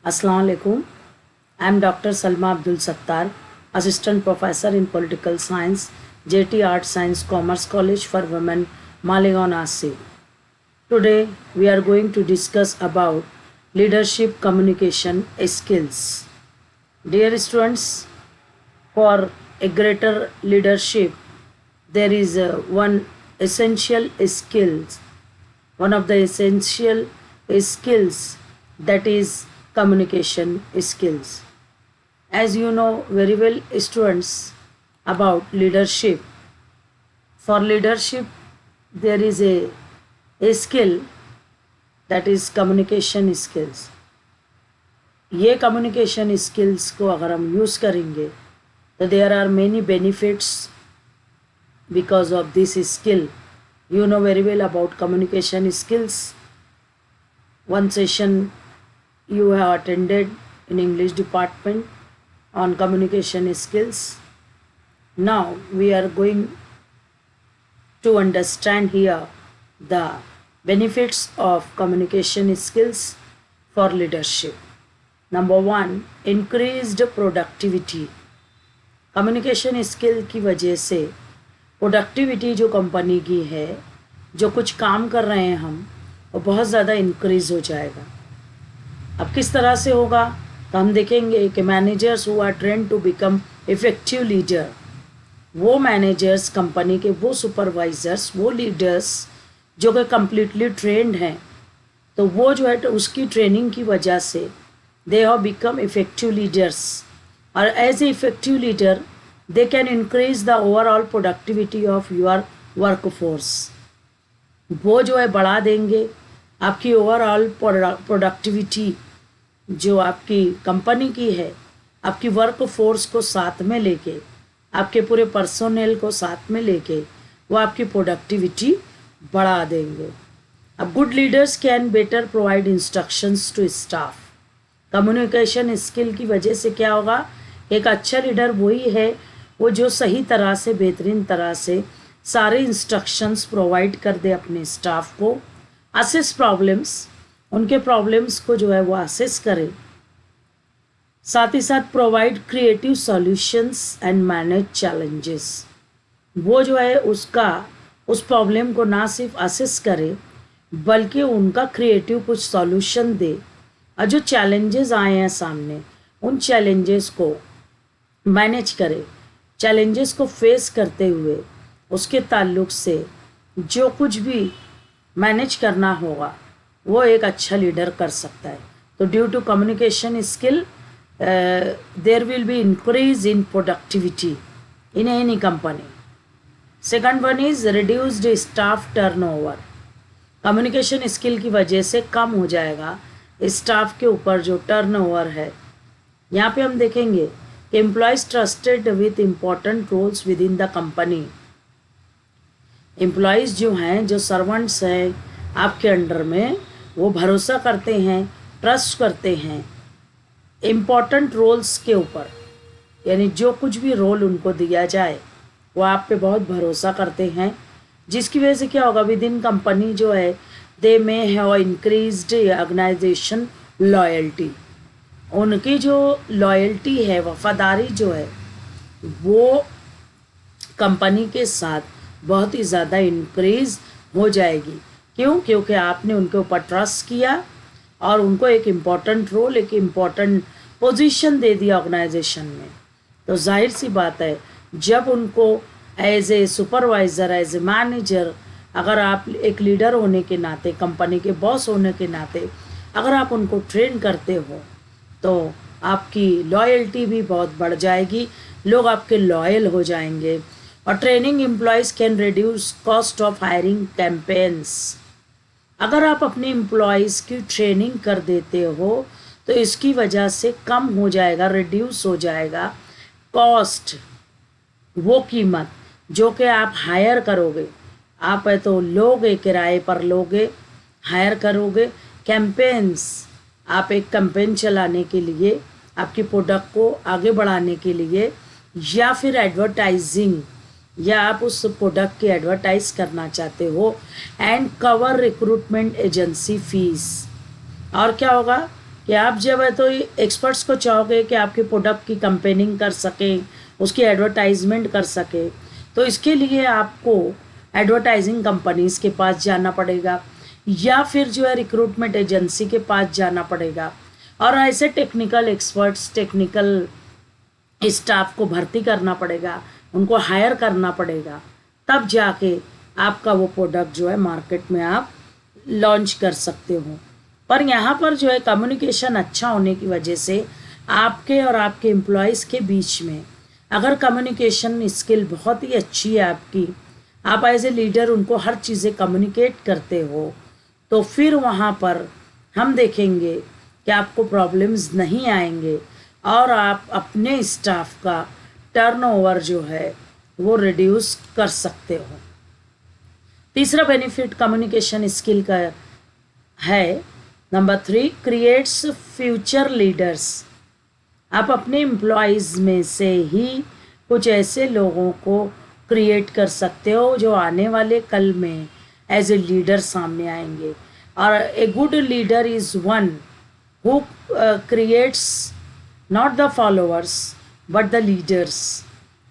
Assalamu alaikum. I am Dr. Salma Abdul Sattar, Assistant Professor in Political Science, JT Art Science Commerce College for Women, Malegaon, Nasi. Today we are going to discuss about leadership communication skills. Dear students, for a greater leadership, there is one essential skills. One of the essential skills, that is communication skills. As you know very well, students, about leadership. For leadership, there is a skill, that is communication skills. ये communication skills को अगर हम use करेंगे तो there are many benefits because of this skill. You know very well about communication skills. One session you have attended in English department on communication skills. Now we are going to understand here the benefits of communication skills for leadership. Number 1, increased productivity. Communication skill की वजह से productivity जो company की है, जो कुछ काम कर रहे हैं हम, वो बहुत ज़्यादा इंक्रीज़ हो जाएगा. अब किस तरह से होगा तो हम देखेंगे कि managers who are train to become effective leader, वो मैनेजर्स कंपनी के, वो सुपरवाइज़र्स, वो लीडर्स जो कि कम्प्लीटली ट्रेंड हैं, तो वो जो है तो उसकी ट्रेनिंग की वजह से they have become effective leaders, or as a effective leader they can increase the overall productivity of your workforce. वो जो है बढ़ा देंगे आपकी ओवरऑल प्रोडक्टिविटी जो आपकी कंपनी की है, आपकी वर्क फोर्स को साथ में लेके, आपके पूरे पर्सोनेल को साथ में लेके वो आपकी प्रोडक्टिविटी बढ़ा देंगे. अब good leaders can better provide instructions to staff. Communication skill की वजह से क्या होगा, एक अच्छा लीडर वही है वो जो सही तरह से, बेहतरीन तरह से सारे इंस्ट्रक्शंस प्रोवाइड कर दे अपने स्टाफ को. असेस प्रॉब्लम्स, उनके प्रॉब्लम्स को जो है वो असेस करे, साथ ही साथ provide creative solutions and manage challenges. वो जो है उसका उस प्रॉब्लम को ना सिर्फ असेस करे बल्कि उनका क्रिएटिव कुछ सॉल्यूशन दे, और जो चैलेंजेस आए हैं सामने उन चैलेंजेस को मैनेज करे, चैलेंजेस को फेस करते हुए उसके ताल्लुक से जो कुछ भी मैनेज करना होगा वो एक अच्छा लीडर कर सकता है. तो due to communication skill there will be increase in productivity in any company. Second one is reduced staff turnover. Communication skill की वजह से कम हो जाएगा स्टाफ के ऊपर जो टर्नओवर है. यहाँ पे हम देखेंगे कि employees trusted with important roles within the company. Employees जो हैं, जो सर्वेंट्स हैं आपके अंडर में, वो भरोसा करते हैं, ट्रस्ट करते हैं इम्पॉर्टेंट रोल्स के ऊपर. यानी जो कुछ भी रोल उनको दिया जाए वो आप पे बहुत भरोसा करते हैं, जिसकी वजह से क्या होगा, विद इन कंपनी जो है दे में हैव इंक्रीज्ड ऑर्गेनाइजेशन लॉयल्टी. उनकी जो लॉयल्टी है, वफादारी जो है, वो कंपनी के साथ बहुत ही ज़्यादा इंक्रीज़ हो जाएगी. क्यों? क्योंकि आपने उनके ऊपर ट्रस्ट किया और उनको एक इम्पॉर्टेंट रोल, एक इम्पॉर्टेंट पोजीशन दे दिया ऑर्गेनाइजेशन में. तो जाहिर सी बात है, जब उनको as a supervisor, as a manager, अगर आप एक लीडर होने के नाते, कंपनी के बॉस होने के नाते अगर आप उनको ट्रेन करते हो तो आपकी लॉयल्टी भी बहुत बढ़ जाएगी, लोग आपके लॉयल हो जाएंगे. और training employees can reduce cost of hiring campaigns. अगर आप अपने एम्प्लॉयज़ की ट्रेनिंग कर देते हो तो इसकी वजह से कम हो जाएगा, रिड्यूस हो जाएगा कॉस्ट, वो कीमत जो कि आप हायर करोगे. आप है तो लोगे, किराए पर लोगे, हायर करोगे. कैंपेन्स, आप एक कैंपेन चलाने के लिए, आपकी प्रोडक्ट को आगे बढ़ाने के लिए, या फिर एडवर्टाइजिंग, या आप उस प्रोडक्ट की एडवर्टाइज करना चाहते हो. And cover recruitment agency fees. और क्या होगा कि आप जब है तो एक्सपर्ट्स को चाहोगे कि आपके प्रोडक्ट की कंपेनिंग कर सकें, उसकी एडवर्टाइजमेंट कर सके, तो इसके लिए आपको एडवर्टाइजिंग कंपनीज़ के पास जाना पड़ेगा या फिर जो है रिक्रूटमेंट एजेंसी के पास जाना पड़ेगा और ऐसे टेक्निकल एक्सपर्ट्स, टेक्निकल स्टाफ को भर्ती करना पड़ेगा, उनको हायर करना पड़ेगा, तब जाके आपका वो प्रोडक्ट जो है मार्केट में आप लॉन्च कर सकते हो। पर यहाँ पर जो है कम्युनिकेशन अच्छा होने की वजह से आपके और आपके एम्प्लॉयज़ के बीच में अगर कम्युनिकेशन स्किल बहुत ही अच्छी है आपकी, आप एज ए लीडर उनको हर चीज़ें कम्युनिकेट करते हो, तो फिर वहाँ पर हम देखेंगे कि आपको प्रॉब्लम्स नहीं आएंगे और आप अपने स्टाफ का टर्नओवर जो है वो रिड्यूस कर सकते हो। तीसरा बेनिफिट कम्युनिकेशन स्किल का है नंबर 3, क्रिएट्स फ्यूचर लीडर्स। आप अपने एम्प्लॉयज़ में से ही कुछ ऐसे लोगों को क्रिएट कर सकते हो जो आने वाले कल में एज ए लीडर सामने आएंगे। और a good leader is one who creates not the followers but the leaders.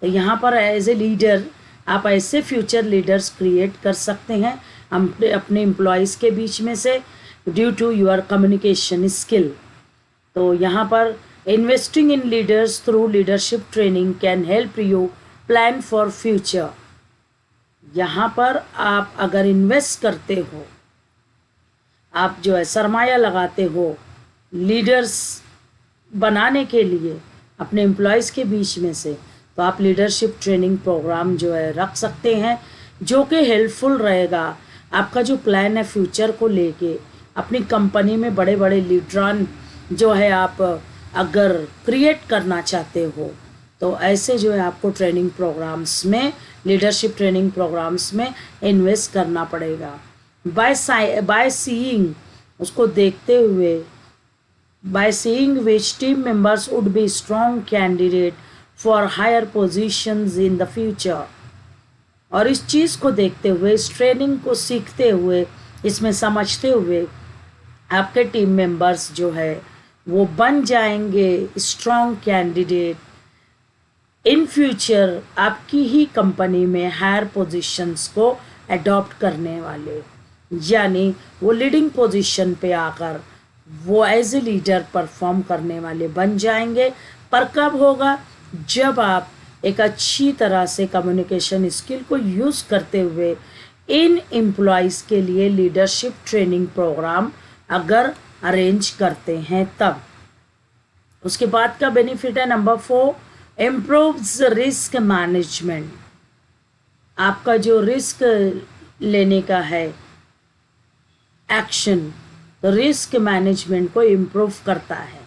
तो यहाँ पर एज ए लीडर आप ऐसे फ्यूचर लीडर्स क्रिएट कर सकते हैं अपने एम्प्लॉयज़ के बीच में से due to your communication skill. तो यहाँ पर investing in leaders through leadership training can help you plan for future. यहाँ पर आप अगर इन्वेस्ट करते हो, आप जो है सरमाया लगाते हो लीडर्स बनाने के लिए अपने एम्प्लॉयज़ के बीच में से, तो आप लीडरशिप ट्रेनिंग प्रोग्राम जो है रख सकते हैं जो कि हेल्पफुल रहेगा। आपका जो प्लान है फ्यूचर को लेके, अपनी कंपनी में बड़े बड़े लीडरान जो है आप अगर क्रिएट करना चाहते हो, तो ऐसे जो है आपको ट्रेनिंग प्रोग्राम्स में, लीडरशिप ट्रेनिंग प्रोग्राम्स में इन्वेस्ट करना पड़ेगा। बाय सीइंग, उसको देखते हुए, by seeing which team members would be strong candidate for higher positions in the future। और इस चीज़ को देखते हुए, इस ट्रेनिंग को सीखते हुए, इसमें समझते हुए आपके टीम मेंबर्स जो है वो बन जाएंगे स्ट्रॉन्ग कैंडिडेट इन फ्यूचर आपकी ही कंपनी में हायर पोजीशंस को अडॉप्ट करने वाले, यानी वो लीडिंग पोजीशन पे आकर वो एज ए लीडर परफॉर्म करने वाले बन जाएंगे। पर कब होगा? जब आप एक अच्छी तरह से कम्युनिकेशन स्किल को यूज़ करते हुए इन एम्प्लॉयज़ के लिए लीडरशिप ट्रेनिंग प्रोग्राम अगर अरेंज करते हैं तब। उसके बाद का बेनिफिट है नंबर 4, इम्प्रूव्स रिस्क मैनेजमेंट। आपका जो रिस्क लेने का है एक्शन, तो रिस्क मैनेजमेंट को इम्प्रूव करता है,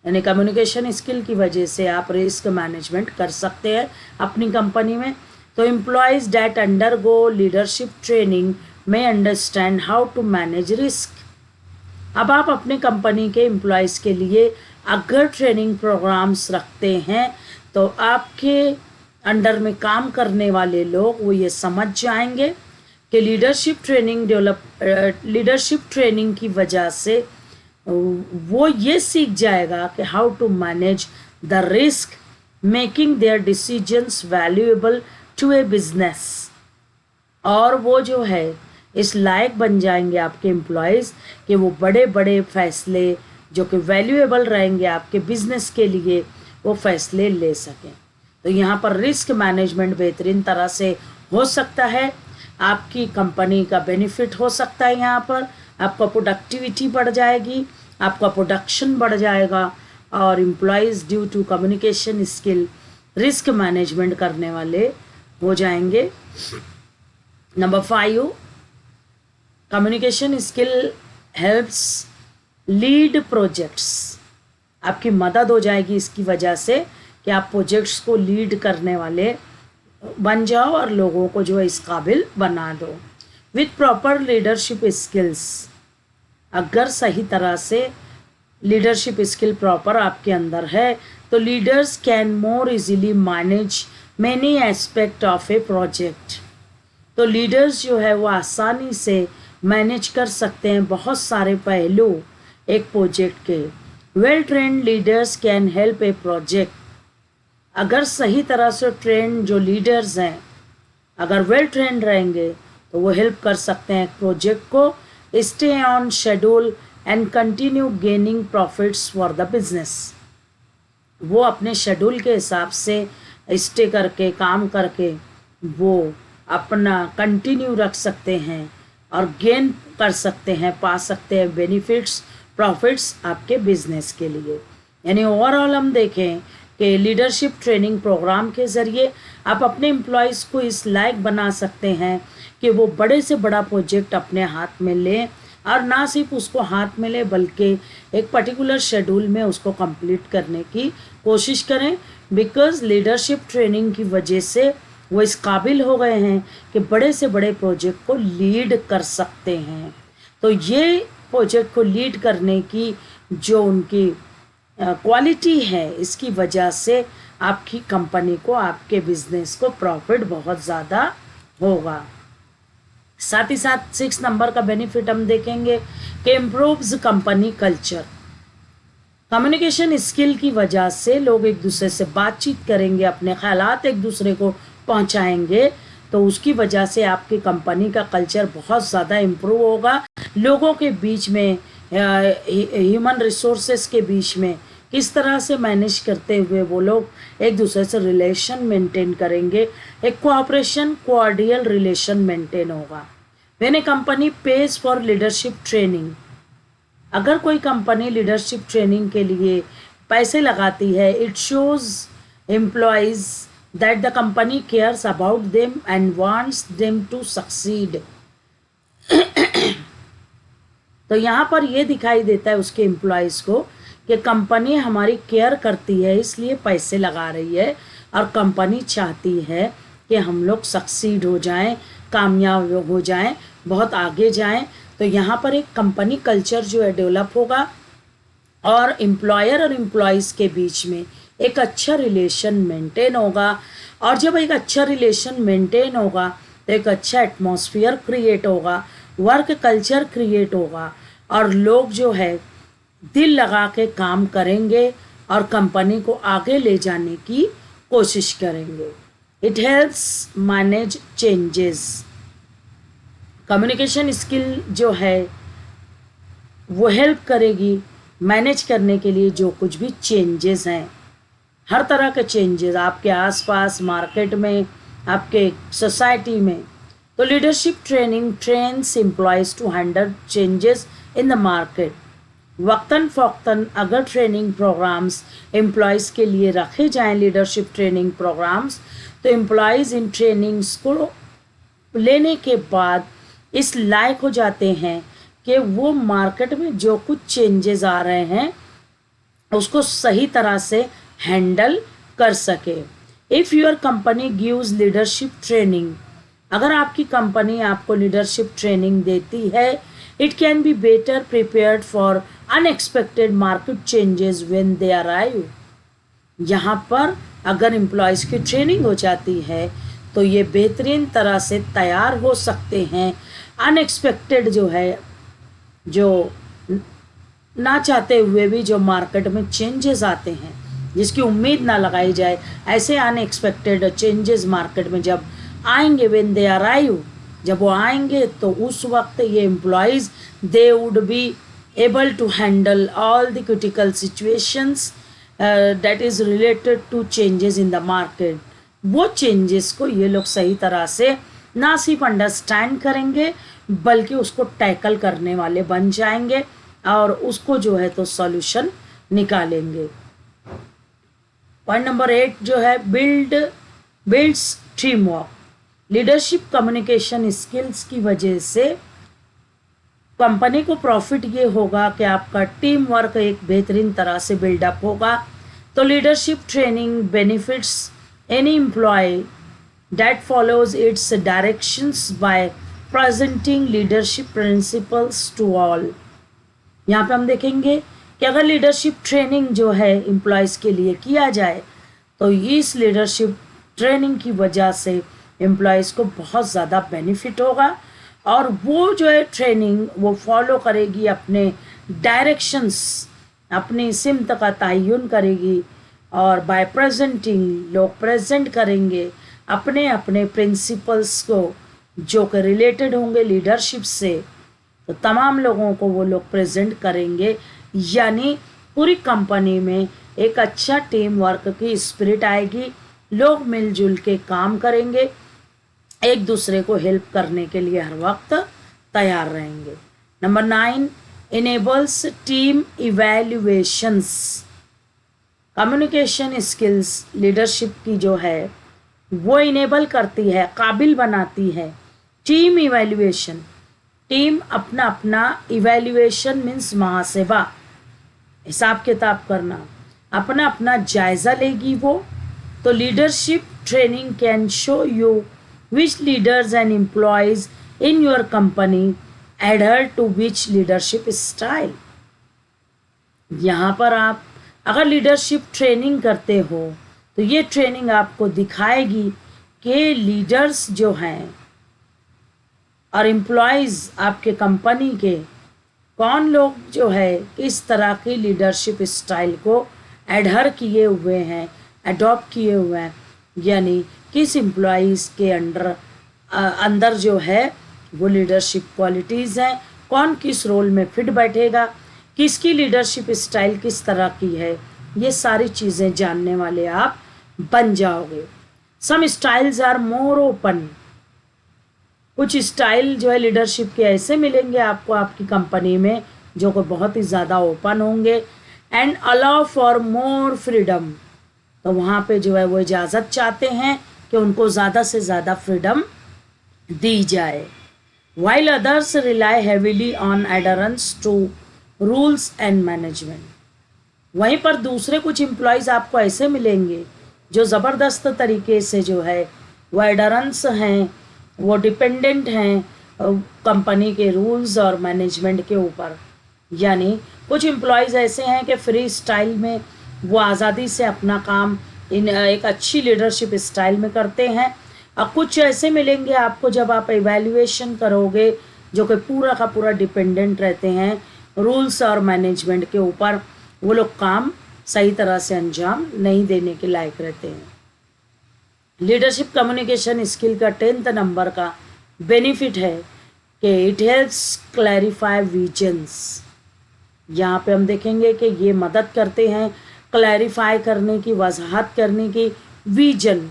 यानी कम्युनिकेशन स्किल की वजह से आप रिस्क मैनेजमेंट कर सकते हैं अपनी कंपनी में। तो employees that undergo leadership training में understand how to manage risk. अब आप अपने कंपनी के एम्प्लॉयज़ के लिए अगर ट्रेनिंग प्रोग्राम्स रखते हैं तो आपके अंडर में काम करने वाले लोग वो ये समझ जाएंगे कि लीडरशिप ट्रेनिंग की वजह से वो ये सीख जाएगा कि how to manage the risk, making their decisions valuable to a business. और वो जो है इस लायक बन जाएंगे आपके एम्प्लॉयज़ कि वो बड़े बड़े फैसले जो कि वैल्यूएबल रहेंगे आपके बिजनेस के लिए, वो फैसले ले सकें। तो यहाँ पर रिस्क मैनेजमेंट बेहतरीन तरह से हो सकता है, आपकी कंपनी का बेनिफिट हो सकता है। यहाँ पर आपका प्रोडक्टिविटी बढ़ जाएगी, आपका प्रोडक्शन बढ़ जाएगा और employees due to communication skill risk management करने वाले हो जाएंगे। Number 5, communication skill helps lead projects. आपकी मदद हो जाएगी इसकी वजह से कि आप प्रोजेक्ट्स को लीड करने वाले बन जाओ और लोगों को जो है इस काबिल बना दो। विथ प्रॉपर लीडरशिप स्किल्स, अगर सही तरह से लीडरशिप स्किल प्रॉपर आपके अंदर है तो leaders can more easily manage many aspect of A project. तो लीडर्स जो है वो आसानी से मैनेज कर सकते हैं बहुत सारे पहलू एक प्रोजेक्ट के। Well trained leaders can help A project. अगर सही तरह से ट्रेंड जो लीडर्स हैं अगर वेल ट्रेंड रहेंगे तो वो हेल्प कर सकते हैं प्रोजेक्ट को stay on schedule and continue gaining profits for the business. वो अपने शेड्यूल के हिसाब से स्टे करके काम करके वो अपना कंटिन्यू रख सकते हैं और गेन कर सकते हैं, पा सकते हैं बेनिफिट्स प्रॉफिट्स आपके बिजनेस के लिए। यानी ओवरऑल हम देखें कि लीडरशिप ट्रेनिंग प्रोग्राम के ज़रिए आप अपने एम्प्लॉयज़ को इस लायक बना सकते हैं कि वो बड़े से बड़ा प्रोजेक्ट अपने हाथ में लें और ना सिर्फ उसको हाथ में ले बल्कि एक पर्टिकुलर शेड्यूल में उसको कंप्लीट करने की कोशिश करें। बिकॉज लीडरशिप ट्रेनिंग की वजह से वो इस काबिल हो गए हैं कि बड़े से बड़े प्रोजेक्ट को लीड कर सकते हैं। तो ये प्रोजेक्ट को लीड करने की जो उनकी क्वालिटी है इसकी वजह से आपकी कंपनी को आपके बिजनेस को प्रॉफिट बहुत ज़्यादा होगा। साथ ही साथ 6 नंबर का बेनिफिट हम देखेंगे कि improves company culture. Communication skill की वजह से लोग एक दूसरे से बातचीत करेंगे, अपने ख्यालात एक दूसरे को पहुंचाएंगे, तो उसकी वजह से आपकी कंपनी का कल्चर बहुत ज़्यादा इम्प्रूव होगा। लोगों के बीच में ह्यूमन रिसोर्सेस के बीच में किस तरह से मैनेज करते हुए वो लोग एक दूसरे से रिलेशन मेंटेन करेंगे, एक कोऑपरेशन कोऑर्डियल रिलेशन मेंटेन होगा। When A company page for leadership training, अगर कोई कंपनी लीडरशिप ट्रेनिंग के लिए पैसे लगाती है, it shows employees that the company cares about them and wants them to succeed. तो यहाँ पर ये दिखाई देता है उसके एम्प्लॉयज़ को कि कंपनी हमारी केयर करती है इसलिए पैसे लगा रही है और कंपनी चाहती है कि हम लोग सक्सीड हो जाएं, कामयाब हो जाएं, बहुत आगे जाएं। तो यहाँ पर एक कंपनी कल्चर जो है डेवलप होगा और एम्प्लॉयर और एम्प्लॉयज़ के बीच में एक अच्छा रिलेशन मेंटेन होगा। और जब एक अच्छा रिलेशन मेंटेन होगा तो एक अच्छा एटमॉस्फेयर क्रिएट होगा, वर्क कल्चर क्रिएट होगा और लोग जो है दिल लगा के काम करेंगे और कंपनी को आगे ले जाने की कोशिश करेंगे। It helps manage changes. Communication skill जो है वो हेल्प करेगी मैनेज करने के लिए जो कुछ भी चेंजेस हैं, हर तरह के चेंजेस आपके आसपास, मार्केट में, आपके सोसाइटी में। तो leadership training trains employees to handle changes in the market. वक्तन फ़ौक्तन अगर ट्रेनिंग प्रोग्राम्स एम्प्लॉयज़ के लिए रखे जाएं, लीडरशिप ट्रेनिंग प्रोग्राम्स, तो एम्प्लॉयज़ इन ट्रेनिंग्स को लेने के बाद इस लायक हो जाते हैं कि वो मार्केट में जो कुछ चेंजेस आ रहे हैं उसको सही तरह से हैंडल कर सके। If your company gives leadership training, अगर आपकी कंपनी आपको लीडरशिप ट्रेनिंग देती है, it can be better prepared for unexpected market changes when they arrive. यहाँ पर अगर एम्प्लॉयज़ की ट्रेनिंग हो जाती है तो ये बेहतरीन तरह से तैयार हो सकते हैं अनएक्सपेक्टेड जो है, जो ना चाहते हुए भी जो मार्केट में चेंजेस आते हैं जिसकी उम्मीद ना लगाई जाए, ऐसे अनएक्सपेक्टेड चेंजेस मार्केट में जब आएंगे, व्हेन दे अराइव, जब वो आएंगे तो उस वक्त ये employees they would be able to handle all the critical situations that is related to changes in the market. वो चेंजेस को ये लोग सही तरह से ना सिर्फ अंडरस्टैंड करेंगे बल्कि उसको टैकल करने वाले बन जाएंगे और उसको जो है तो सॉल्यूशन निकालेंगे। पॉइंट नंबर 8 जो है builds team work. Leadership communication skills की वजह से कंपनी को प्रॉफिट ये होगा कि आपका टीम वर्क एक बेहतरीन तरह से बिल्डअप होगा। तो leadership training benefits any employee that follows its directions by presenting leadership principles to all. यहाँ पे हम देखेंगे कि अगर लीडरशिप ट्रेनिंग जो है एम्प्लॉयज़ के लिए किया जाए तो इस लीडरशिप ट्रेनिंग की वजह से एम्प्लॉयज़ को बहुत ज़्यादा बेनिफिट होगा और वो जो है ट्रेनिंग वो फॉलो करेगी अपने डायरेक्शंस, अपनी सिमत का तयन करेगी और बाय प्रेजेंटिंग लोग प्रेजेंट करेंगे अपने अपने प्रिंसिपल्स को जो कि रिलेटेड होंगे लीडरशिप से, तो तमाम लोगों को वो लोग प्रेजेंट करेंगे। यानी पूरी कंपनी में एक अच्छा टीम वर्क की स्पिरिट आएगी, लोग मिलजुल के काम करेंगे, एक दूसरे को हेल्प करने के लिए हर वक्त तैयार रहेंगे। Number 9, enables team evaluations. Communication skills leadership की जो है वो इनेबल करती है, काबिल बनाती है टीम इवैल्यूएशन। टीम अपना अपना इवैल्यूएशन मीन्स महासेवा, हिसाब किताब करना, अपना अपना जायज़ा लेगी वो। तो leadership training can show you which leaders and employees in your company adhere to which leadership style. यहाँ पर आप अगर लीडरशिप ट्रेनिंग करते हो तो ये ट्रेनिंग आपको दिखाएगी कि लीडर्स जो हैं और एम्प्लॉयज़ आपके कंपनी के कौन लोग जो है किस तरह की लीडरशिप स्टाइल को एडहर किए हुए हैं, अडॉप्ट किए हुए हैं। यानी किस एम्प्लॉयज़ के अंदर जो है वो लीडरशिप क्वालिटीज़ हैं, कौन किस रोल में फिट बैठेगा, किसकी लीडरशिप स्टाइल किस तरह की है, ये सारी चीज़ें जानने वाले आप बन जाओगे। सम स्टाइल्स आर मोर ओपन। कुछ स्टाइल जो है लीडरशिप के ऐसे मिलेंगे आपको आपकी कंपनी में जो को बहुत ही ज़्यादा ओपन होंगे। And allow for more freedom, तो वहाँ पे जो है वो इजाज़त चाहते हैं कि उनको ज़्यादा से ज़्यादा फ्रीडम दी जाए। While others rely heavily on adherence to rules and management. वहीं पर दूसरे कुछ एम्प्लॉयज़ आपको ऐसे मिलेंगे जो ज़बरदस्त तरीके से जो है वो एडरेंस हैं, वो डिपेंडेंट हैं कंपनी के रूल्स और मैनेजमेंट के ऊपर। यानी कुछ एम्प्लॉयज़ ऐसे हैं कि फ्री स्टाइल में वो आज़ादी से अपना काम इन एक अच्छी लीडरशिप स्टाइल में करते हैं। और कुछ ऐसे मिलेंगे आपको जब आप इवैल्यूएशन करोगे जो कि पूरा का पूरा डिपेंडेंट रहते हैं रूल्स और मैनेजमेंट के ऊपर, वो लोग काम सही तरह से अंजाम नहीं देने के लायक रहते हैं। लीडरशिप कम्युनिकेशन स्किल का 10th नंबर का बेनिफिट है कि इट हेल्प्स क्लैरिफाई विजन्स। यहाँ पे हम देखेंगे कि ये मदद करते हैं क्लैरिफाई करने की, वजाहत करने की। विजन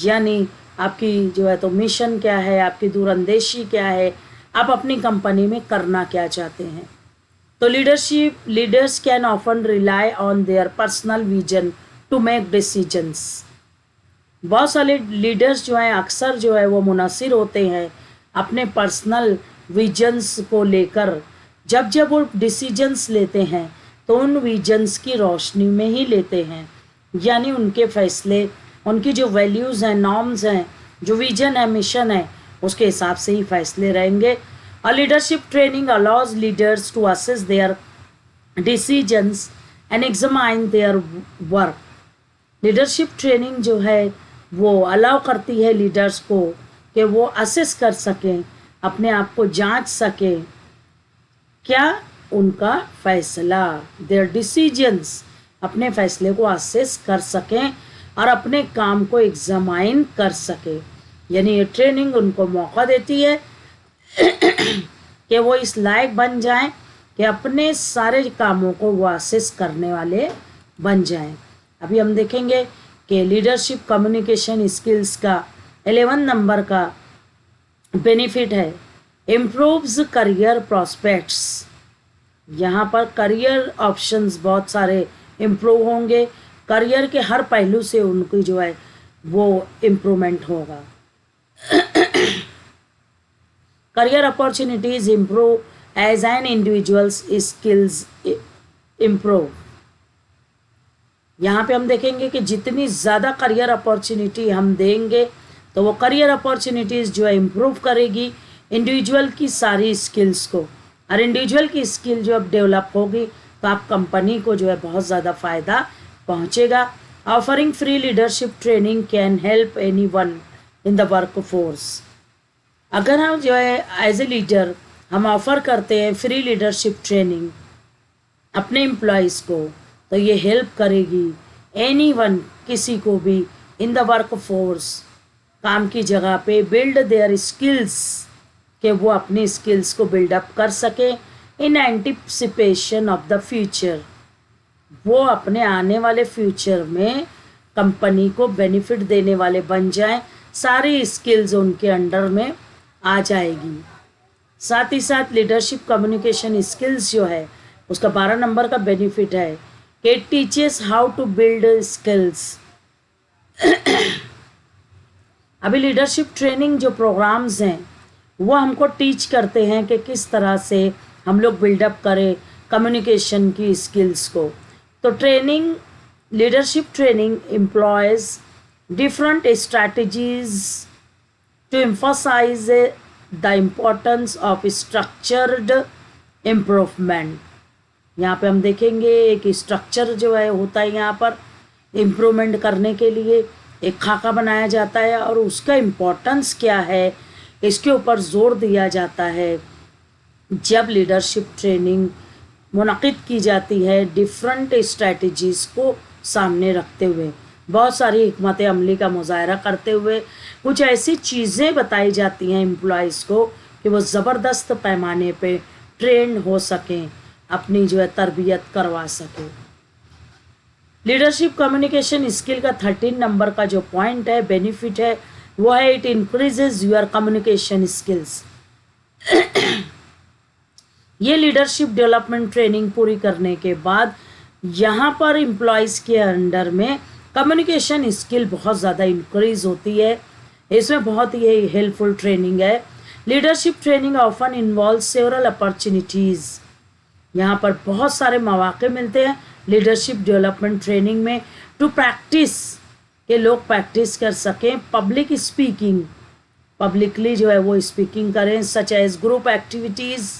यानी आपकी जो है तो मिशन क्या है, आपकी दूरंदेशी क्या है, आप अपनी कंपनी में करना क्या चाहते हैं। तो leaders can often rely on their personal vision to make decisions. बहुत सारे लीडर्स जो हैं अक्सर जो है वो मुनसिर होते हैं अपने पर्सनल विजन्स को लेकर। जब जब वो डिसीजंस लेते हैं तो उन विजन्स की रोशनी में ही लेते हैं, यानी उनके फैसले, उनकी जो वैल्यूज़ हैं, नॉर्म्स हैं, जो विजन है, मिशन है, उसके हिसाब से ही फैसले रहेंगे। और leadership training allows leaders to assess their decisions and examine their work. Leadership training जो है वो अलाउ करती है लीडर्स को कि वो असेस कर सकें, अपने आप को जांच सकें, क्या उनका फैसला, देयर डिसीजंस, अपने फैसले को असेस कर सकें और अपने काम को एग्जामाइन कर सकें। यानी ये ट्रेनिंग उनको मौका देती है कि वो इस लायक बन जाएं कि अपने सारे कामों को वो असेस करने वाले बन जाएं। अभी हम देखेंगे कि लीडरशिप कम्युनिकेशन स्किल्स का 11 नंबर का बेनिफिट है इम्प्रूव्स करियर प्रॉस्पेक्ट्स। यहाँ पर करियर ऑप्शंस बहुत सारे इम्प्रूव होंगे, करियर के हर पहलू से उनकी जो है वो इम्प्रूवमेंट होगा। Career opportunities improve as an individuals skills improve. यहाँ पे हम देखेंगे कि जितनी ज़्यादा करियर अपॉर्चुनिटी हम देंगे तो वो करियर अपॉर्चुनिटीज़ जो है इम्प्रूव करेगी इंडिविजुअल की सारी स्किल्स को। और इंडिविजुअल की स्किल जो अब डेवलप होगी तो आप कंपनी को जो है बहुत ज़्यादा फ़ायदा पहुँचेगा। Offering free leadership training can help anyone in the work force. अगर हम जो है एज ए लीडर हम ऑफ़र करते हैं फ्री लीडरशिप ट्रेनिंग अपने एम्प्लॉयज़ को, तो ये हेल्प करेगी एनीवन, किसी को भी इन द वर्क फोर्स, काम की जगह पे, बिल्ड देयर स्किल्स, कि वो अपनी स्किल्स को बिल्डअप कर सके in anticipation of the future, वो अपने आने वाले फ्यूचर में कंपनी को बेनिफिट देने वाले बन जाएं, सारी स्किल्स उनके अंडर में आ जाएगी। साथ ही साथ लीडरशिप कम्युनिकेशन स्किल्स जो है उसका 12 नंबर का बेनिफिट है कि it teaches how to build skills. अभी लीडरशिप ट्रेनिंग जो प्रोग्राम्स हैं वो हमको टीच करते हैं कि किस तरह से हम लोग बिल्डअप करें कम्युनिकेशन की स्किल्स को। तो training, leadership training employees different strategies to emphasize the importance of structured improvement. यहाँ पे हम देखेंगे एक स्ट्रक्चर जो है होता है, यहाँ पर इम्प्रूवमेंट करने के लिए एक खाका बनाया जाता है और उसका इम्पोर्टेंस क्या है इसके ऊपर जोर दिया जाता है जब लीडरशिप ट्रेनिंग मुनक़िद की जाती है, डिफरेंट स्ट्रैटेजीज़ को सामने रखते हुए, बहुत सारी हिकमत अमली का मुज़ाहरा करते हुए कुछ ऐसी चीज़ें बताई जाती हैं एम्प्लॉयज़ को कि वो ज़बरदस्त पैमाने पे ट्रेन हो सकें, अपनी जो है तरबियत करवा सकें। लीडरशिप कम्युनिकेशन स्किल का 13 नंबर का जो पॉइंट है, बेनिफिट है, वो है it increases your communication skills. ये लीडरशिप डेवलपमेंट ट्रेनिंग पूरी करने के बाद यहाँ पर एम्प्लॉयज़ के अंडर में कम्युनिकेशन स्किल बहुत ज़्यादा इंक्रीज होती है। इसमें बहुत ही हेल्पफुल ट्रेनिंग है। Leadership training often involve several opportunities, यहाँ पर बहुत सारे मौके मिलते हैं लीडरशिप डेवलपमेंट ट्रेनिंग में टू प्रैक्टिस, के लोग प्रैक्टिस कर सकें पब्लिक स्पीकिंग, पब्लिकली जो है वो स्पीकिंग करें, such age group activities,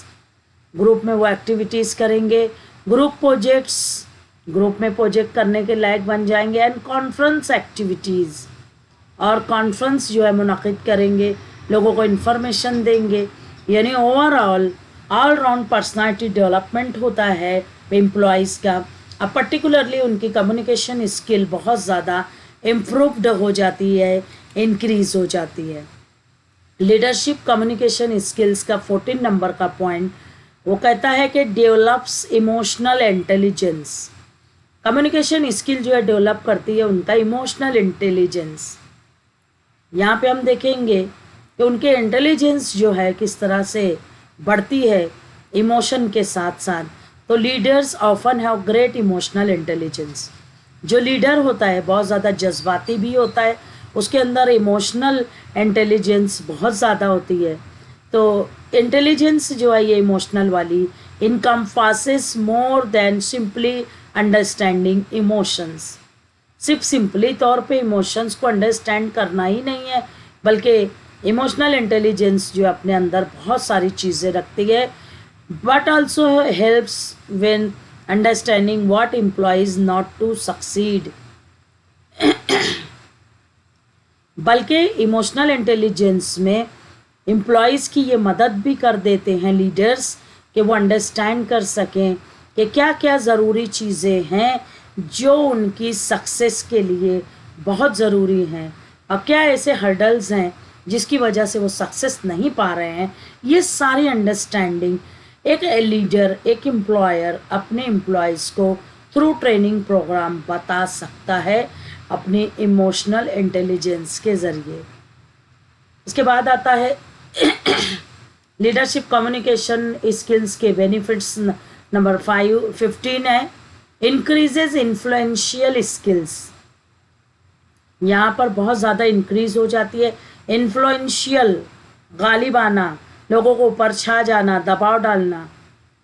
group में वो एक्टिविटीज़ करेंगे, ग्रुप प्रोजेक्ट्स, ग्रुप में प्रोजेक्ट करने के लायक बन जाएंगे, एंड कॉन्फ्रेंस एक्टिविटीज़, और कॉन्फ्रेंस जो है मुनक़िद करेंगे, लोगों को इन्फॉर्मेशन देंगे, यानी overall all round personality development होता है एम्प्लॉयज़ का। अब पर्टिकुलरली उनकी कम्युनिकेशन स्किल बहुत ज़्यादा इम्प्रूव्ड हो जाती है, इंक्रीज़ हो जाती है। लीडरशिप कम्युनिकेशन स्किल्स का 14 नंबर का पॉइंट वो कहता है कि develops emotional intelligence. Communication skill जो है डेवलप करती है उनका इमोशनल इंटेलिजेंस। यहाँ पे हम देखेंगे कि उनके इंटेलिजेंस जो है किस तरह से बढ़ती है इमोशन के साथ साथ। तो leaders often have great emotional intelligence. जो लीडर होता है बहुत ज़्यादा जज्बाती भी होता है, उसके अंदर इमोशनल इंटेलिजेंस बहुत ज़्यादा होती है। तो इंटेलिजेंस जो है ये इमोशनल वाली encompasses more than simply understanding emotions. सिर्फ सिंपली तौर पे इमोशंस को अंडरस्टैंड करना ही नहीं है, बल्कि इमोशनल इंटेलिजेंस जो अपने अंदर बहुत सारी चीज़ें रखती है, but also helps when understanding what employees not to succeed. बल्कि इमोशनल इंटेलिजेंस में एम्प्लॉयज़ की ये मदद भी कर देते हैं लीडर्स कि वो अंडरस्टैंड कर सकें कि क्या क्या ज़रूरी चीज़ें हैं जो उनकी सक्सेस के लिए बहुत ज़रूरी हैं, और क्या ऐसे हर्डल्स हैं जिसकी वजह से वो सक्सेस नहीं पा रहे हैं। ये सारी अंडरस्टैंडिंग एक लीडर, एक एम्प्लॉयर अपने एम्प्लॉयज़ को थ्रू ट्रेनिंग प्रोग्राम बता सकता है अपनी इमोशनल इंटेलिजेंस के ज़रिए। इसके बाद आता है लीडरशिप कम्युनिकेशन स्किल्स के बेनिफिट्स। नंबर 15 है इंक्रीजेज इन्फ्लुएंशियल स्किल्स। यहाँ पर बहुत ज़्यादा इंक्रीज हो जाती है इन्फ्लुएंशियल, गालिबाना, लोगों को ऊपर छा जाना, दबाव डालना।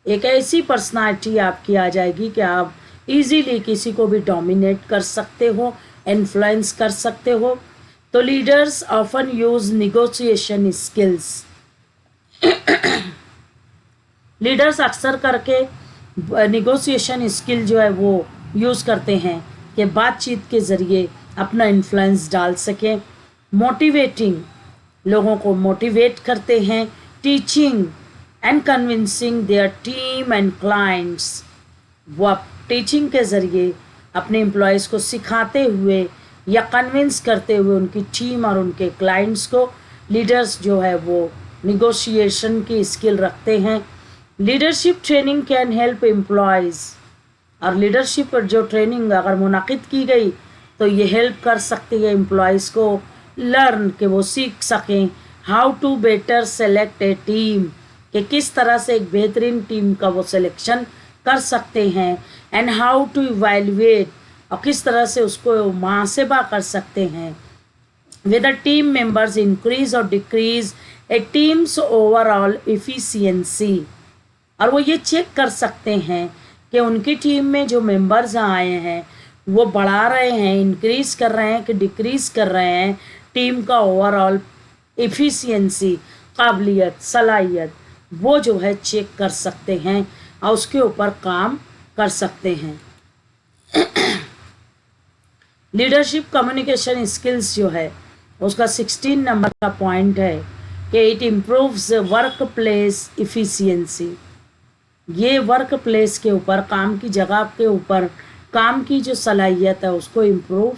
एक ऐसी पर्सनालिटी आपकी आ जाएगी कि आप इजीली किसी को भी डोमिनेट कर सकते हो, इन्फ्लुएंस कर सकते हो। तो leaders often use negotiation skills. Leaders अक्सर करके निगोशिएशन स्किल जो है वो यूज़ करते हैं कि बातचीत के ज़रिए अपना इन्फ्लुएंस डाल सकें। मोटिवेटिंग, लोगों को मोटिवेट करते हैं। Teaching and convincing their team and clients, वो आप टीचिंग के ज़रिए अपने एम्प्लॉयज़ को सिखाते हुए या कन्विंस करते हुए उनकी टीम और उनके क्लाइंट्स को, लीडर्स जो है वो निगोशिएशन की स्किल रखते हैं। Leadership training can help employees, और लीडरशिप जो ट्रेनिंग अगर मुनाकिद की गई तो ये हेल्प कर सकती है एम्प्लॉयज़ को लर्न, कि वो सीख सकें how to better select a team, कि किस तरह से एक बेहतरीन टीम का वो सिलेक्शन कर सकते हैं, एंड हाउ टू इवैल्यूएट, और किस तरह से उसको मुहासिबा कर सकते हैं, whether team members increase or decrease a team's overall efficiency, और वो ये चेक कर सकते हैं कि उनकी टीम में जो मेंबर्स आए हैं वो बढ़ा रहे हैं, इंक्रीज कर रहे हैं कि डिक्रीज कर रहे हैं, टीम का ओवरऑल एफिशिएंसी, काबिलियत, सलाहियत, वो जो है चेक कर सकते हैं और उसके ऊपर काम कर सकते हैं। लीडरशिप कम्युनिकेशन स्किल्स जो है उसका 16 नंबर का पॉइंट है कि it improves work place efficiency. ये वर्क प्लेस के ऊपर, काम की जगह के ऊपर काम की जो सलाहियत है उसको इम्प्रूव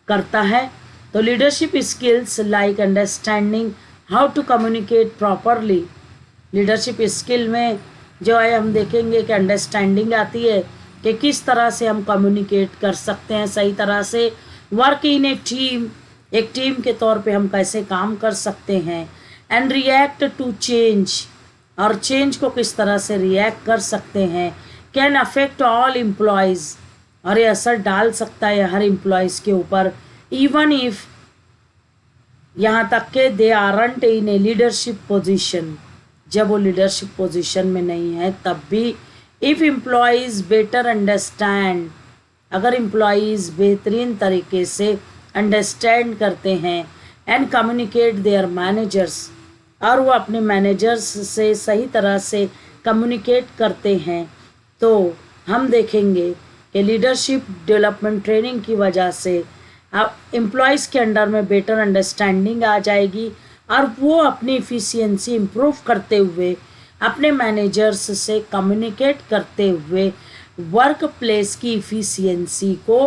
करता है। तो leadership skills like understanding how to communicate properly, leadership skill में जो है हम देखेंगे कि अंडरस्टैंडिंग आती है कि किस तरह से हम कम्युनिकेट कर सकते हैं सही तरह से, वर्क इन ए टीम, एक टीम के तौर पे हम कैसे काम कर सकते हैं, एंड रिएक्ट टू चेंज, और चेंज को किस तरह से रिएक्ट कर सकते हैं, कैन अफेक्ट ऑल एम्प्लॉयज़, और ये असर डाल सकता है हर एम्प्लॉयज़ के ऊपर, इवन इफ, यहाँ तक के they aren't in a leadership position, जब वो लीडरशिप पोजीशन में नहीं है तब भी, इफ़ एम्प्लॉयज़ बेटर अंडरस्टैंड, अगर एम्प्लॉयज़ बेहतरीन तरीके से अंडरस्टैंड करते हैं, एंड कम्युनिकेट देयर मैनेजर्स, और वो अपने मैनेजर्स से सही तरह से कम्युनिकेट करते हैं, तो हम देखेंगे कि लीडरशिप डेवलपमेंट ट्रेनिंग की वजह से अब एम्प्लॉयज़ के अंडर में बेटर अंडरस्टैंडिंग आ जाएगी और वो अपनी इफ़िशियंसी इम्प्रूव करते हुए अपने मैनेजर्स से कम्युनिकेट करते हुए वर्क प्लेस की इफ़िशियंसी को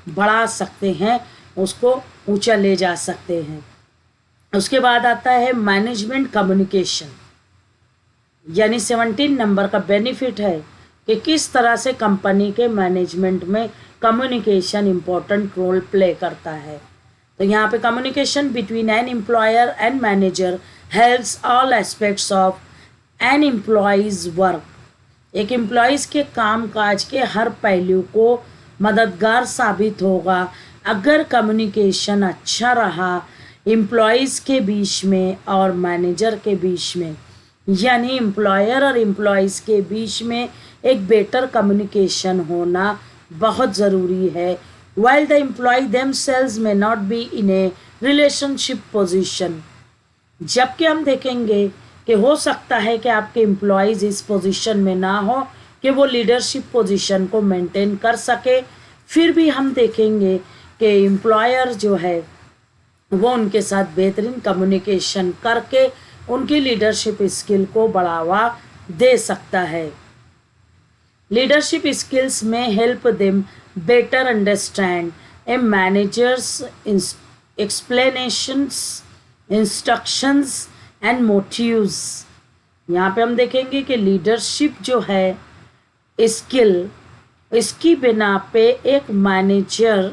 बढ़ा सकते हैं, उसको ऊंचा ले जा सकते हैं। उसके बाद आता है मैनेजमेंट कम्युनिकेशन, यानी 17 नंबर का बेनिफिट है कि किस तरह से कंपनी के मैनेजमेंट में कम्युनिकेशन इम्पोर्टेंट रोल प्ले करता है। तो यहाँ पे communication between an employer and manager helps all aspects of an employees work, एक एम्प्लॉयज़ के काम काज के हर पहलू को मददगार साबित होगा अगर कम्युनिकेशन अच्छा रहा एम्प्लॉयज़ के बीच में और मैनेजर के बीच में, यानी एम्प्लॉयर और एम्प्लॉयज़ के बीच में एक बेटर कम्युनिकेशन होना बहुत ज़रूरी है। while the employee themselves may not be in a relationship position, जबकि हम देखेंगे कि हो सकता है कि आपके एम्प्लॉयज़ इस पोजीशन में ना हो कि वो लीडरशिप पोजीशन को मेंटेन कर सके, फिर भी हम देखेंगे कि एम्प्लॉयर जो है वो उनके साथ बेहतरीन कम्युनिकेशन करके उनकी लीडरशिप स्किल को बढ़ावा दे सकता है। लीडरशिप स्किल्स में help them better understand a managers explanations, instructions and motives. यहाँ पे हम देखेंगे कि लीडरशिप जो है स्किल, इसकी बिना पे एक मैनेजर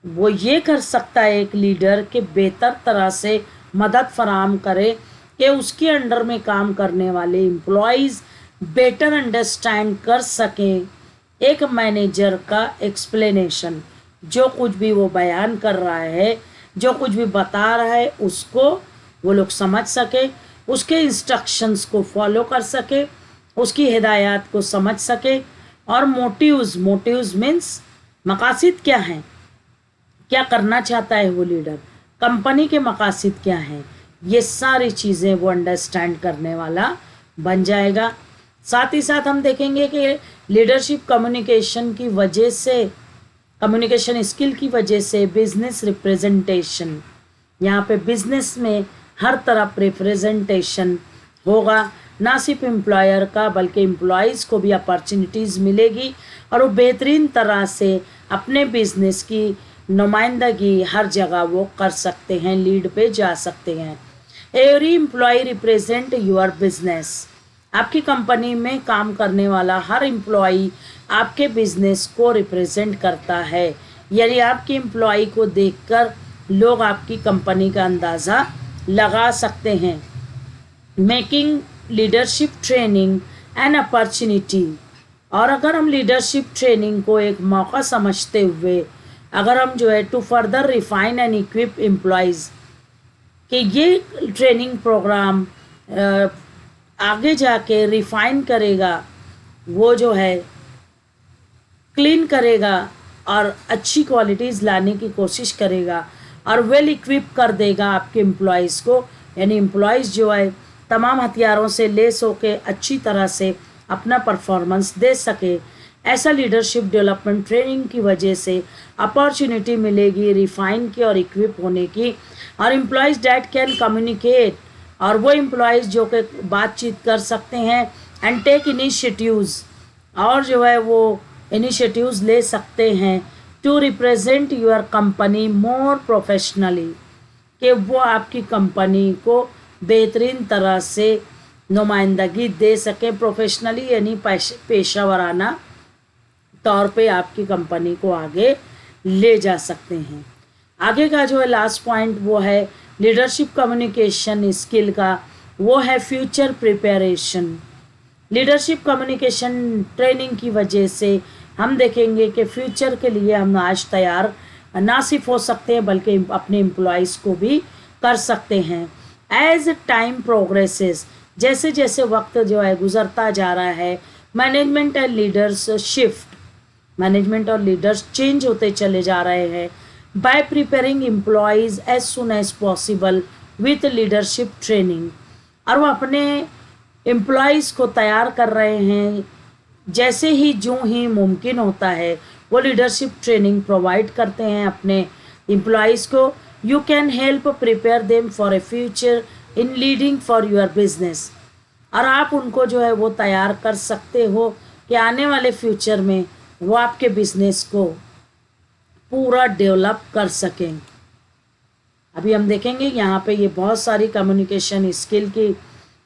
वो ये कर सकता है एक लीडर के बेहतर तरह से मदद फराहम करे कि उसके अंडर में काम करने वाले एम्प्लॉयज़ बेटर अंडरस्टैंड कर सकें एक मैनेजर का एक्सप्लेनेशन, जो कुछ भी वो बयान कर रहा है, जो कुछ भी बता रहा है उसको वो लोग समझ सके, उसके इंस्ट्रक्शंस को फॉलो कर सके, उसकी हिदायत को समझ सके, और मोटिव्स मीन्स मकासद क्या हैं, क्या करना चाहता है वो लीडर, कंपनी के मकासद क्या हैं, ये सारी चीज़ें वो अंडरस्टैंड करने वाला बन जाएगा। साथ ही साथ हम देखेंगे कि लीडरशिप कम्युनिकेशन की वजह से, कम्युनिकेशन स्किल की वजह से बिजनेस रिप्रेजेंटेशन, यहाँ पे बिजनेस में हर तरफ रिप्रेजेंटेशन होगा, ना सिर्फ एम्प्लॉयर का बल्कि एम्प्लॉयज़ को भी अपॉर्चुनिटीज़ मिलेगी और वो बेहतरीन तरह से अपने बिजनेस की नुमाइंदगी हर जगह वो कर सकते हैं, लीड पे जा सकते हैं। Every employee represent your business. आपकी कंपनी में काम करने वाला हर एम्प्लॉय आपके बिजनेस को रिप्रेजेंट करता है, यानी आपके एम्प्लॉय को देखकर लोग आपकी कंपनी का अंदाज़ा लगा सकते हैं। Making leadership training an opportunity. और अगर हम लीडरशिप ट्रेनिंग को एक मौका समझते हुए अगर हम जो है to further refine and equip employees कि ये ट्रेनिंग प्रोग्राम आगे जाके रिफाइन करेगा, वो जो है क्लीन करेगा और अच्छी क्वालिटीज़ लाने की कोशिश करेगा और वेल इक्विप कर देगा आपके एम्प्लॉयज़ को, यानी एम्प्लॉयज़ जो है तमाम हथियारों से लेस होके अच्छी तरह से अपना परफॉर्मेंस दे सके। ऐसा लीडरशिप डेवलपमेंट ट्रेनिंग की वजह से अपॉर्चुनिटी मिलेगी रिफाइन की और इक्विप होने की। और एम्प्लॉयज़ डैट कैन कम्युनिकेट, और वो एम्प्लॉयज़ जो कि बातचीत कर सकते हैं एंड टेक इनिशिएटिव्स, और जो है वो इनिशिएटिव्स ले सकते हैं to represent your company more professionally, कि वो आपकी कंपनी को बेहतरीन तरह से नुमाइंदगी दे सकें प्रोफेशनली, यानी पेशेवराना तौर पे आपकी कंपनी को आगे ले जा सकते हैं। आगे का जो है लास्ट पॉइंट वो है लीडरशिप कम्युनिकेशन स्किल का, वो है future preparation. Leadership communication training की वजह से हम देखेंगे कि फ्यूचर के लिए हम आज तैयार ना सिर्फ हो सकते हैं बल्कि अपने एम्प्लॉयज़ को भी कर सकते हैं। एज टाइम प्रोग्रेसेस, जैसे जैसे वक्त जो है गुजरता जा रहा है, management and leaders shift, management और लीडर्स चेंज होते चले जा रहे हैं। By preparing employees as soon as possible with leadership training, और वो अपने एम्प्लॉयज़ को तैयार कर रहे हैं जैसे ही जो ही मुमकिन होता है वो लीडरशिप ट्रेनिंग प्रोवाइड करते हैं अपने एम्प्लॉयज़ को। You can help prepare them for a future in leading for your business, और आप उनको जो है वो तैयार कर सकते हो कि आने वाले फ्यूचर में वो आपके बिजनेस को पूरा डेवलप कर सकें। अभी हम देखेंगे यहाँ पे ये बहुत सारी कम्युनिकेशन स्किल की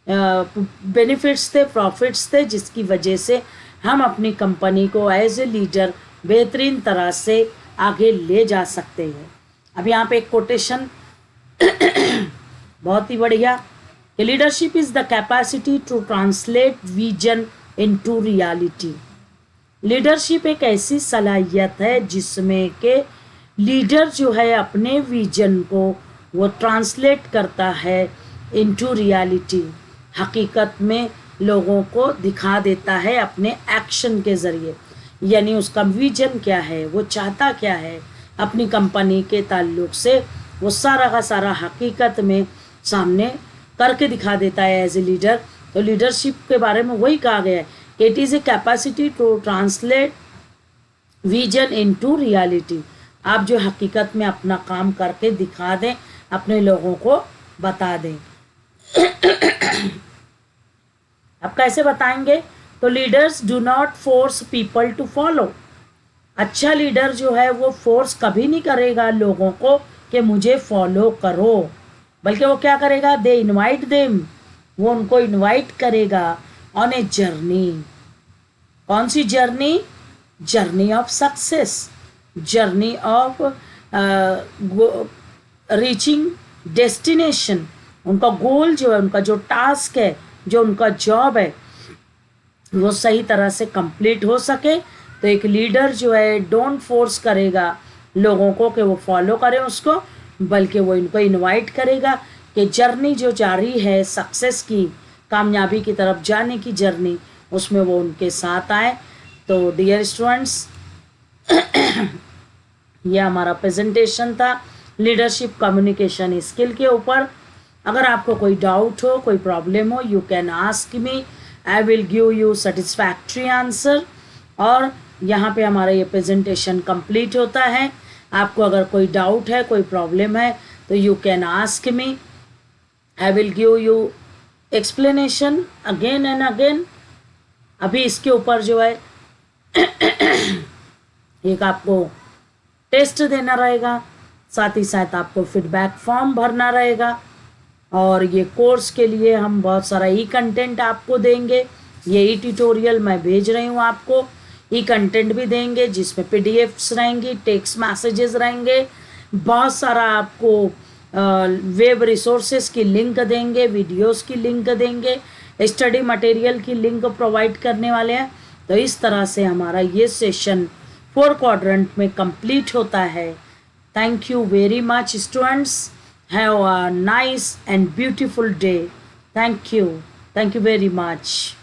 बेनिफिट्स थे, प्रॉफिट्स थे, जिसकी वजह से हम अपनी कंपनी को एज ए लीडर बेहतरीन तरह से आगे ले जा सकते हैं। अब यहाँ पे एक कोटेशन बहुत ही बढ़िया, leadership is the capacity to translate vision into reality. Leadership एक ऐसी सलाहियत है जिसमें के लीडर जो है अपने विजन को वो ट्रांसलेट करता है इनटू रियलिटी, हकीकत में लोगों को दिखा देता है अपने एक्शन के ज़रिए, यानी उसका विजन क्या है, वो चाहता क्या है अपनी कंपनी के ताल्लुक से, वो सारा का सारा हकीकत में सामने करके दिखा देता है एज ए लीडर। तो लीडरशिप के बारे में वही कहा गया है कि it is a capacity to translate vision into reality. आप जो हकीकत में अपना काम करके दिखा दें, अपने लोगों को बता दें। अब कैसे बताएंगे? तो leaders do not force people to follow. अच्छा लीडर जो है वो फोर्स कभी नहीं करेगा लोगों को कि मुझे फॉलो करो, बल्कि वो क्या करेगा? दे इनवाइट देम, वो उनको इनवाइट करेगा ऑन ए जर्नी। कौन सी journey? Journey of success, journey of reaching destination. उनका गोल जो है, उनका जो टास्क है, जो उनका जॉब है, वो सही तरह से कंप्लीट हो सके। तो एक लीडर जो है डोंट फोर्स करेगा लोगों को कि वो फॉलो करें उसको, बल्कि वो इनको इनवाइट करेगा कि जर्नी जो जारी है सक्सेस की, कामयाबी की तरफ जाने की जर्नी, उसमें वो उनके साथ आए। तो डियर स्टूडेंट्स, ये हमारा प्रेजेंटेशन था लीडरशिप कम्युनिकेशन स्किल के ऊपर। अगर आपको कोई डाउट हो, कोई प्रॉब्लम हो, you can ask me, I will give you satisfactory answer. और यहाँ पे हमारा ये प्रेजेंटेशन कंप्लीट होता है। आपको अगर कोई डाउट है, कोई प्रॉब्लम है, तो you can ask me, I will give you explanation again and again. अभी इसके ऊपर जो है एक आपको टेस्ट देना रहेगा, साथ ही साथ आपको फीडबैक फॉर्म भरना रहेगा। और ये कोर्स के लिए हम बहुत सारा ई कंटेंट आपको देंगे। ये ई ट्यूटोरियल मैं भेज रही हूँ आपको, ई कंटेंट भी देंगे जिसमें पीडीएफ्स रहेंगी, टेक्स्ट मैसेजेस रहेंगे, बहुत सारा आपको वेब रिसोर्सेज की लिंक देंगे, वीडियोस की लिंक देंगे, स्टडी मटेरियल की लिंक प्रोवाइड करने वाले हैं। तो इस तरह से हमारा ये सेशन 4 क्वाड्रेंट में कंप्लीट होता है। Thank you very much students, have a nice and beautiful day. Thank you very much.